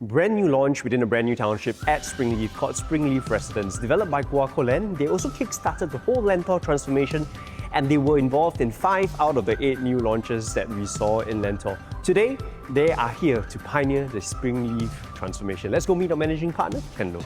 Brand new launch within a brand new township at Springleaf called Springleaf Residence. Developed by GuocoLand, they also kick-started the whole Lentor transformation, and they were involved in 5 out of the 8 new launches that we saw in Lentor. Today, they are here to pioneer the Springleaf transformation. Let's go meet our managing partner, Ken Leong.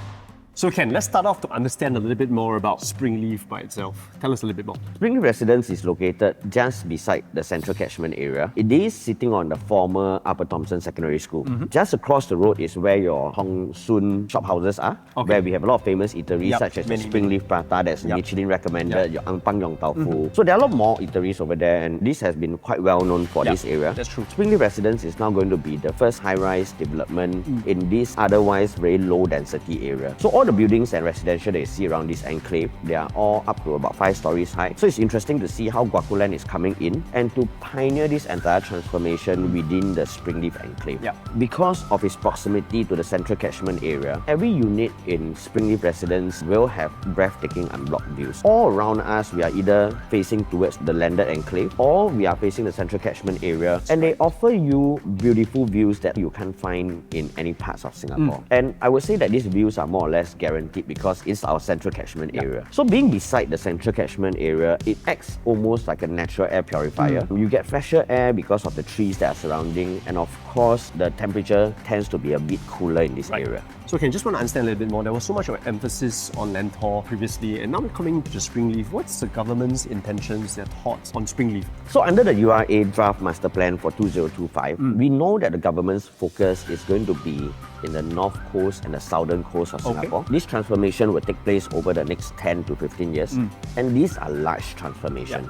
So Ken, let's start off to understand a little bit more about Springleaf by itself. Tell us a little bit more. Springleaf Residence is located just beside the central catchment area. It is sitting on the former Upper Thomson Secondary School. Just across the road is where your Hong Soon shop houses are, where we have a lot of famous eateries such as the Springleaf Prata that's Michelin recommended, your Ang Pang Yong Tau Fu. So there are a lot more eateries over there, and this has been quite well known for this area. That's true. Springleaf Residence is now going to be the first high-rise development in this otherwise very low density area. So all the buildings and residential that you see around this enclave, they are all up to about 5 stories high. So it's interesting to see how GuocoLand is coming in and to pioneer this entire transformation within the Springleaf enclave. Because of its proximity to the central catchment area, every unit in Springleaf Residence will have breathtaking unblocked views. All around us, we are either facing towards the landed enclave or we are facing the central catchment area, and they offer you beautiful views that you can't find in any parts of Singapore. And I would say that these views are more or less guaranteed because it's our central catchment area. So being beside the central catchment area, it acts almost like a natural air purifier. You get fresher air because of the trees that are surrounding, and of course, the temperature tends to be a bit cooler in this area. So I just want to understand a little bit more. There was so much of emphasis on Lentor previously, and now we're coming to Springleaf. What's the government's intentions, their thoughts on Springleaf? So under the URA Draft Master Plan for 2025, we know that the government's focus is going to be in the north coast and the southern coast of Singapore. This transformation will take place over the next 10 to 15 years, and these are large transformations.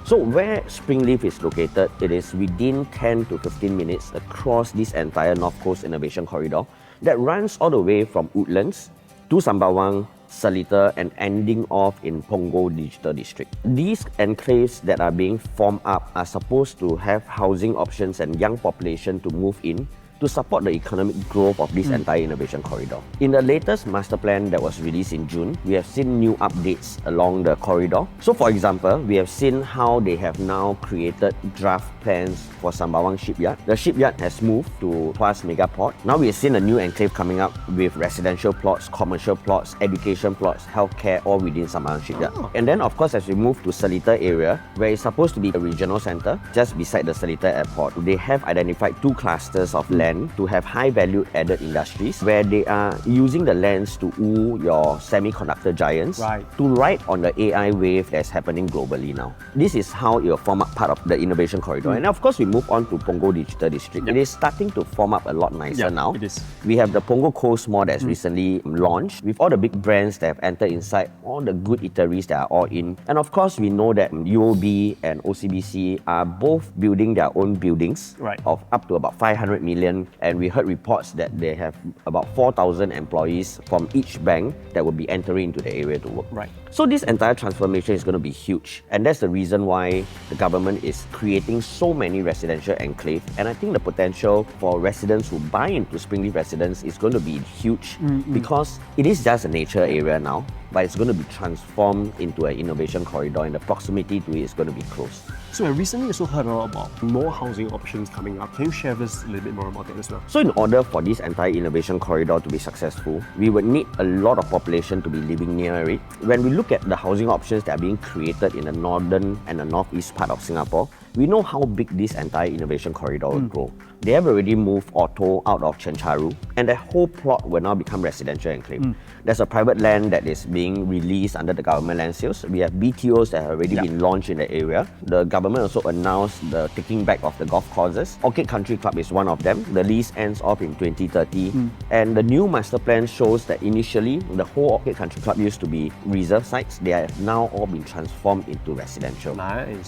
So where Springleaf is located, it is within 10 to 15 minutes across this entire North Coast Innovation Corridor that runs all the way from Woodlands to Sembawang, Seletar, and ending off in Punggol Digital District. These enclaves that are being formed up are supposed to have housing options and young population to move in to support the economic growth of this entire innovation corridor. In the latest master plan that was released in June, we have seen new updates along the corridor. So for example, we have seen how they have now created draft plans for Sembawang Shipyard. The shipyard has moved to Tuas Megaport. Now we have seen a new enclave coming up with residential plots, commercial plots, education plots, healthcare, all within Sembawang Shipyard. And then of course, as we move to Seletar area, where it's supposed to be a regional center, just beside the Seletar Airport, they have identified 2 clusters of land to have high value added industries where they are using the lands to woo your semiconductor giants to ride on the AI wave that's happening globally now. This is how it will form up part of the innovation corridor. And of course, we move on to Punggol Digital District. It is starting to form up a lot nicer now. It is. We have the Punggol Coast Mall that's recently launched with all the big brands that have entered inside, all the good eateries that are all in. And of course, we know that UOB and OCBC are both building their own buildings of up to about 500 million. And we heard reports that they have about 4,000 employees from each bank that will be entering into the area to work. So this entire transformation is going to be huge. And that's the reason why the government is creating so many residential enclaves. And I think the potential for residents who buy into Springleaf Residence is going to be huge because it is just a nature area now, but it's going to be transformed into an innovation corridor, and the proximity to it is going to be close. So I recently also heard a lot about more housing options coming up. Can you share with us a little bit more about that as well? So in order for this entire innovation corridor to be successful, we would need a lot of population to be living near it. When we look at the housing options that are being created in the northern and the northeast part of Singapore, we know how big this entire innovation corridor will grow. They have already moved Auto out of Chencharu, and the whole plot will now become residential enclave. There's a private land that is being released under the government land sales. We have BTOs that have already been launched in the area. The government also announced the taking back of the golf courses. Orchid Country Club is one of them. The lease ends off in 2030. And the new master plan shows that initially, the whole Orchid Country Club used to be reserve sites. They have now all been transformed into residential.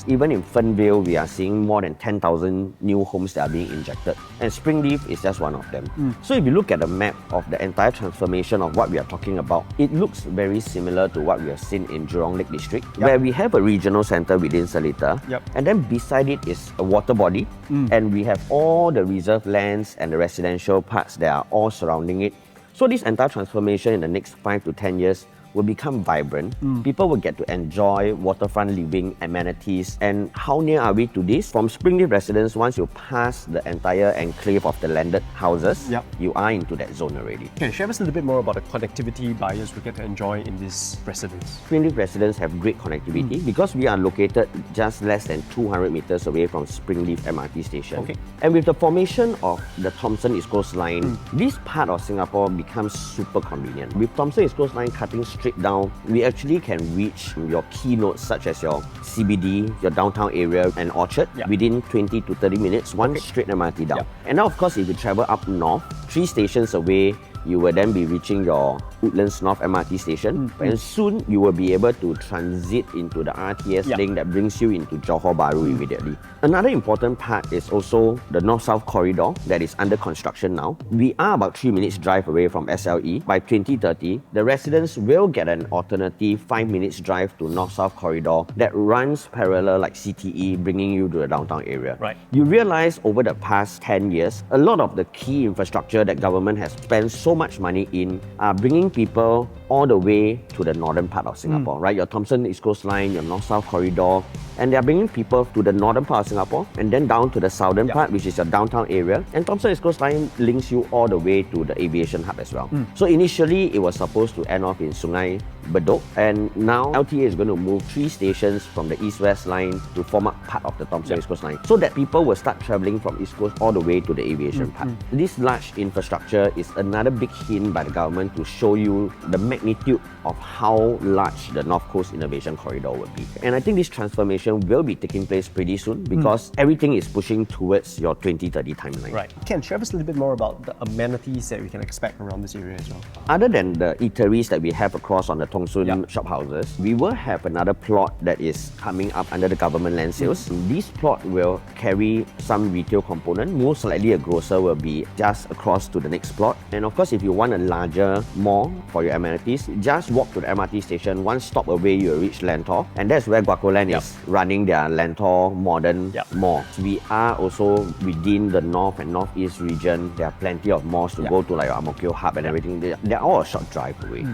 Even in Fernvale, we are seeing more than 10,000 new homes that are being injected. And Springleaf is just one of them. So if you look at the map of the entire transformation of what we are talking about, it looks very similar to what we have seen in Jurong Lake District, where we have a regional centre within Seletar, and then beside it is a water body, and we have all the reserve lands and the residential parts that are all surrounding it. So this entire transformation in the next 5 to 10 years will become vibrant. People will get to enjoy waterfront living, amenities. And how near are we to this? From Springleaf Residence, once you pass the entire enclave of the landed houses, you are into that zone already. Can you share us a little bit more about the connectivity buyers will get to enjoy in this residence? Springleaf Residence have great connectivity because we are located just less than 200 meters away from Springleaf MRT station. Okay. And with the formation of the Thomson-East Coast line, this part of Singapore becomes super convenient. With Thomson-East Coast line cutting straight down, we actually can reach your keynotes such as your CBD, your downtown area and Orchard within 20 to 30 minutes, one straight MRT down. And now of course if you travel up north, 3 stations away, you will then be reaching your Woodlands North MRT station, and soon you will be able to transit into the RTS link that brings you into Johor Bahru immediately. Another important part is also the North-South corridor that is under construction now. We are about 3 minutes drive away from SLE. By 2030, the residents will get an alternative 5 minutes drive to North-South corridor that runs parallel like CTE, bringing you to the downtown area. Right. You realize over the past 10 years, a lot of the key infrastructure that government has spent so much money in are bringing people all the way to the northern part of Singapore, right? Your Thomson-East Coast line, your North-South corridor, and they are bringing people to the northern part of Singapore and then down to the southern part, which is your downtown area. And Thomson-East Coast line links you all the way to the aviation hub as well. So initially, it was supposed to end off in Sungai Bedok, and now LTA is going to move 3 stations from the East-West line to form up part of the Thomson-East Coast line, so that people will start travelling from East Coast all the way to the aviation part. This large infrastructure is another big hint by the government to show you the magnitude of how large the North Coast Innovation Corridor will be. And I think this transformation will be taking place pretty soon because everything is pushing towards your 2030 timeline. Right. Ken, share us a little bit more about the amenities that we can expect around this area as well. Other than the eateries that we have across on the Thongsun shop houses, we will have another plot that is coming up under the government land sales. This plot will carry some retail component. Most likely a grocer will be just across to the next plot. And of course, if you want a larger mall for your amenities, just walk to the MRT station. One stop away, you'll reach Lentor. And that's where GuocoLand is running their Lentor modern mall. We are also within the north and northeast region. There are plenty of malls to go to, like Ang Mo Kio Hub and everything. They're all a short drive away.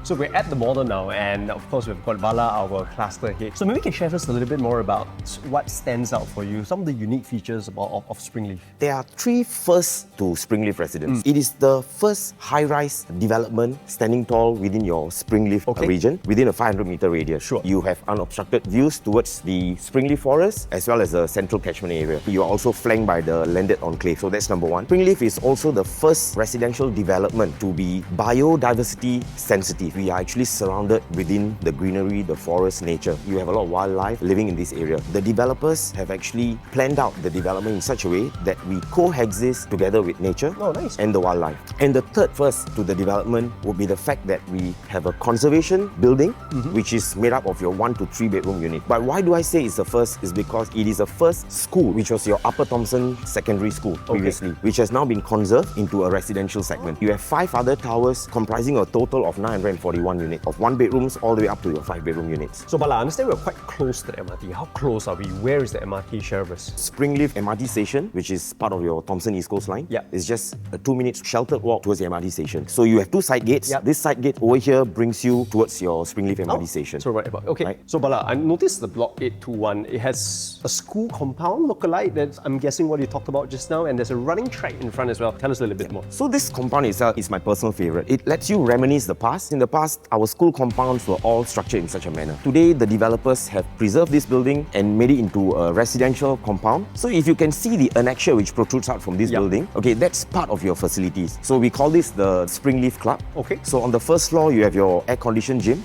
So we're at the model now, and of course we've got Bala, our cluster head. So maybe you can share with us a little bit more about what stands out for you, some of the unique features of Springleaf. There are 3 firsts to Springleaf Residence. It is the first high-rise development standing tall within your Springleaf region, within a 500-meter radius. Sure. You have unobstructed views towards the Springleaf Forest as well as the central catchment area. You are also flanked by the landed enclave, so that's number 1. Springleaf is also the first residential development to be biodiversity sensitive. We are actually surrounded within the greenery, the forest, nature. You have a lot of wildlife living in this area. The developers have actually planned out the development in such a way that we coexist together with nature and the wildlife. And the third first to the development would be the fact that we have a conservation building which is made up of your 1 to 3 bedroom unit. But why do I say it's the first? Is because it is the first school, which was your Upper Thomson Secondary School previously, which has now been conserved into a residential segment. You have 5 other towers comprising a total of 941 units, of 1 bedrooms all the way up to your 5 bedroom units. So Bala, I understand we're quite close to the MRT. How close are we? Where is the MRT? Share with us. Springleaf MRT station, which is part of your Thomson-East Coast line, is just a 2-minute sheltered walk towards the MRT station. So you have 2 side gates. This side gate over here brings you towards your Springleaf MRT station. So right about, So Bala, I noticed the block 821, it has a school compound lookalike that I'm guessing what you talked about just now, and there's a running track in front as well. Tell us a little bit more. So this compound itself is my personal favorite. It lets you reminisce the past. In the past, our school compounds were all structured in such a manner. Today, the developers have preserved this building and made it into a residential compound. So if you can see the annexure which protrudes out from this building, that's part of your facilities. So we call this the Springleaf Club. So on the first floor, you have your air-conditioned gym,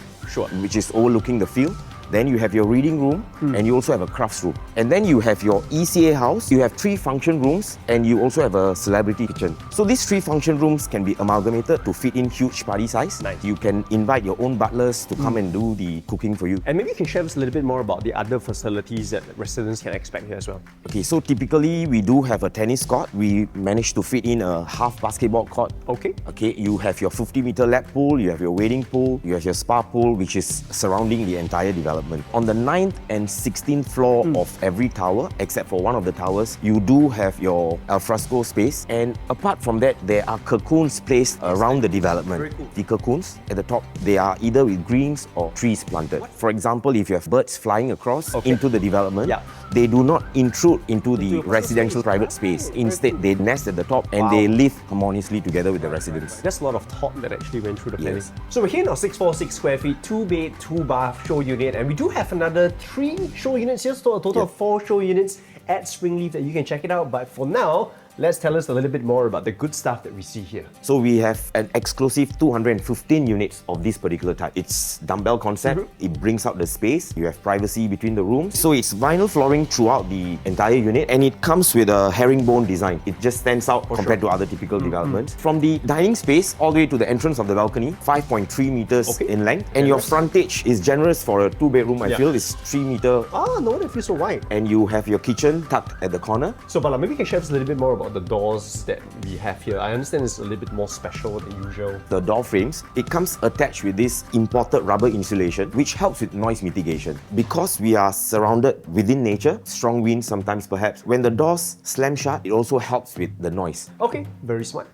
which is overlooking the field. Then you have your reading room and you also have a crafts room. And then you have your ECA house, you have 3 function rooms, and you also have a celebrity kitchen. So these 3 function rooms can be amalgamated to fit in huge party size. You can invite your own butlers to come and do the cooking for you. And maybe you can share with us a little bit more about the other facilities that residents can expect here as well. Okay, so typically we do have a tennis court. We managed to fit in a half basketball court. Okay, you have your 50-meter lap pool, you have your wading pool, you have your spa pool, which is surrounding the entire development. development. On the 9th and 16th floor of every tower, except for one of the towers, you do have your alfresco space. And apart from that, there are cocoons placed around the development. Very cool. The cocoons at the top, they are either with greens or trees planted. For example, if you have birds flying across into the development, they do not intrude into the residential private space. Instead, they nest at the top and they live harmoniously together with the residents. There's a lot of thought that actually went through the planning. Yes. So we're here in our 646 square feet, 2-bed, 2-bath show unit, and we do have another 3 show units here, so a total of 4 show units at Springleaf that you can check it out. But for now, let's tell us a little bit more about the good stuff that we see here. So we have an exclusive 215 units of this particular type. It's dumbbell concept. It brings out the space. You have privacy between the rooms. So it's vinyl flooring throughout the entire unit, and it comes with a herringbone design. It just stands out compared to other typical developments. From the dining space all the way to the entrance of the balcony, 5.3 meters in length, and your frontage is generous for a 2-bedroom. I feel it's 3 meter. Ah, no wonder it feels so wide. And you have your kitchen tucked at the corner. So Bala, maybe you can share us a little bit more about the doors that we have here. I understand it's a little bit more special than usual. The door frames, it comes attached with this imported rubber insulation, which helps with noise mitigation. Because we are surrounded within nature, strong winds sometimes perhaps, when the doors slam shut, it also helps with the noise. Okay, very smart.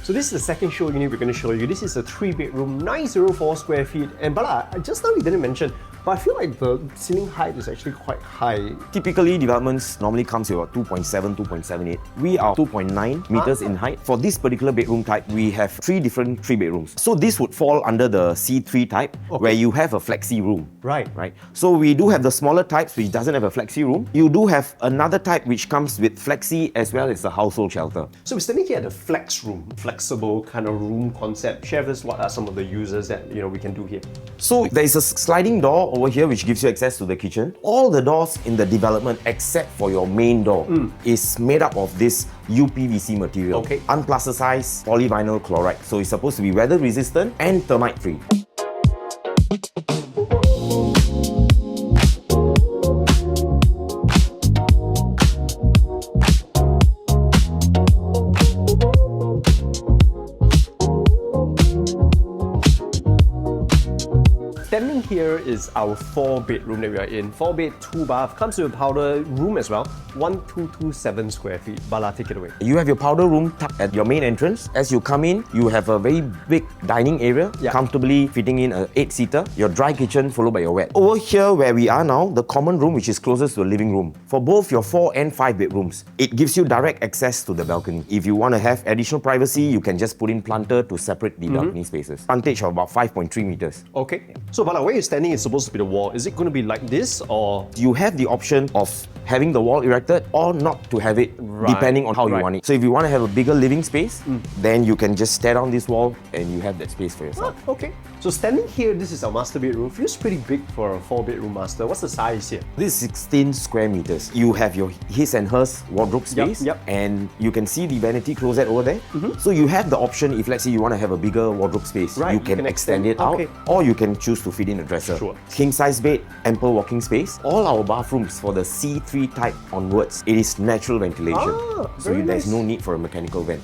So this is the second show unit we're going to show you. This is a 3-bedroom, 904 square feet. And Bala, just now we didn't mention, but I feel like the ceiling height is actually quite high. Typically, developments normally comes with about 2.7, 2.78. We are 2.9 meters in height. For this particular bedroom type, we have 3 different 3-bedrooms. So this would fall under the C3 type, where you have a flexi room. Right. So we do have the smaller types, which doesn't have a flexi room. You do have another type which comes with flexi as well as a household shelter. So we're standing here at the flex room, flexible kind of room concept. Share with us what are some of the uses that we can do here. So there is a sliding door over here which gives you access to the kitchen. All the doors in the development except for your main door is made up of this UPVC material. Unplasticized polyvinyl chloride. So it's supposed to be weather resistant and termite free. Standing here is our 4-bedroom that we are in. 4-bed, 2-bath, comes with a powder room as well. 1227 square feet. Bala, take it away. You have your powder room tucked at your main entrance. As you come in, you have a very big dining area, comfortably fitting in an 8-seater. Your dry kitchen followed by your wet. Over here where we are now, the common room which is closest to the living room. For both your 4 and 5 bedrooms, it gives you direct access to the balcony. If you want to have additional privacy, you can just put in planter to separate the balcony spaces. Frontage of about 5.3 meters. Okay. So Bala, where you're standing is supposed to be the wall. Is it going to be like this or? You have the option of having the wall erected or not to have it, depending on how you want it. So if you want to have a bigger living space, then you can just stare down this wall and you have that space for yourself. Okay. So standing here, this is our master bedroom. Feels pretty big for a 4-bedroom master. What's the size here? This is 16 square meters. You have your his and hers wardrobe space, and you can see the vanity closet over there. So you have the option, if let's say you want to have a bigger wardrobe space, you can extend it out, or you can choose to fit in a dresser. King size bed, ample walking space. All our bathrooms for the C3 type onwards, it is natural ventilation. So there's no need for a mechanical vent.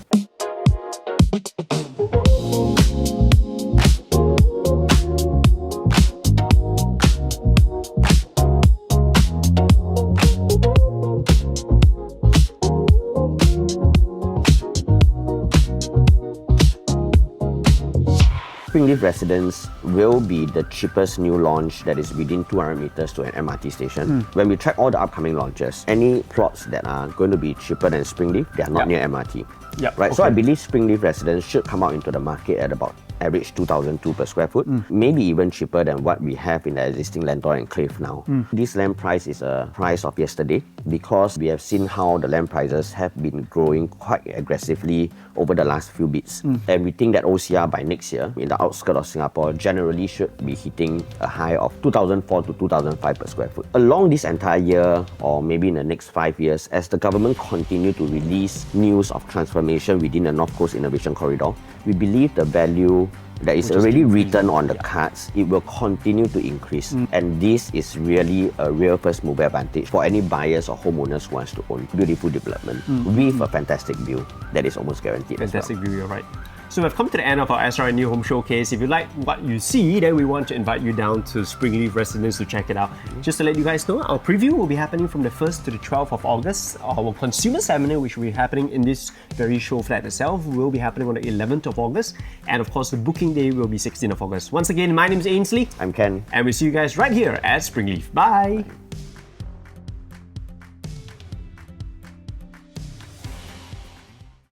Springleaf Residence will be the cheapest new launch that is within 200 meters to an MRT station. When we track all the upcoming launches, any plots that are going to be cheaper than Springleaf, they are not near MRT. So I believe Springleaf Residence should come out into the market at about average 2,002 per square foot, maybe even cheaper than what we have in the existing Lentor enclave now. This land price is a price of yesterday because we have seen how the land prices have been growing quite aggressively over the last few bits. And we think that OCR by next year, in the outskirts of Singapore, generally should be hitting a high of 2,004 to 2,005 per square foot. Along this entire year, or maybe in the next 5 years, as the government continue to release news of transformation within the North Coast Innovation Corridor, we believe the value that is already written on the cards, it will continue to increase. And this is really a real first mover advantage for any buyers or homeowners who wants to own beautiful development with a fantastic view that is almost guaranteed. Fantastic view, you're right. So we've come to the end of our SRN New Home Showcase. If you like what you see, then we want to invite you down to Springleaf Residence to check it out. Just to let you guys know, our preview will be happening from the 1st to the 12th of August. Our consumer seminar, which will be happening in this very show flat itself, will be happening on the 11th of August. And of course, the booking day will be 16th of August. Once again, my name is Ainsley. I'm Ken. And we'll see you guys right here at Springleaf. Bye!